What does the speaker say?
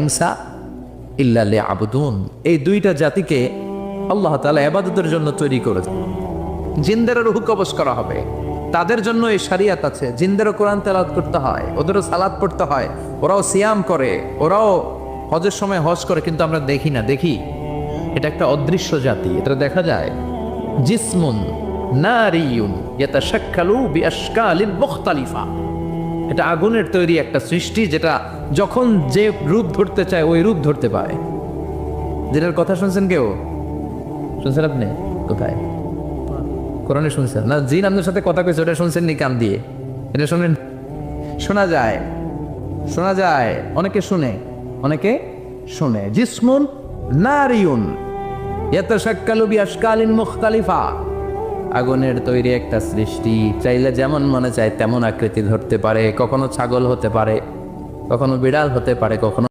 ইনসা ইল্লা লিয়াবুদুন। এই দুইটা জাতিকে আল্লাহ তাআলা ইবাদতের জন্য তৈরি করেছেন। জিনদেরও রূহ কবজ করা হবে, তাদের জন্য এই শরিয়ত আছে। জিনদেরও কোরআন তেলাওয়াত করতে হয়, ওদেরও সালাত পড়তে হয়, ওরাও সিয়াম করে, ওরাও হজের সময় হজ করে, কিন্তু আমরা দেখি না। দেখি এটা একটা অদৃশ্য জাতি, এটা দেখা যায়। জিসমুন নারিয়ুন ইয়াতাশাক্কালু বিআশকালিন মুখতালিফা। এটা আগুনের তৈরি একটা সৃষ্টি, যেটা যখন যে রূপ ধরতে চায় ওই রূপ ধরতে পারে। যেটার কথা শুনছেন কেউ? শুনছেন আপনি? কোথায়? কোরআনে শুনছেন না? জিন আপনার সাথে কথা কইছে, ওটা শুনছেন নি কান দিয়ে? এটা শুনেন? শোনা যায়, শোনা যায়, অনেকে শুনে, অনেকে শুনে। জিসমুন নারিয়ুন ইয়াতাশাক্কালু বিআশকালিন মুখতালিফা। আগুনের তৈরি একটা সৃষ্টি, চাইলে যেমন মনে চায় তেমন আকৃতি ধরতে পারে। কখনো ছাগল হতে পারে, কখনো বিড়াল হতে পারে, কখনো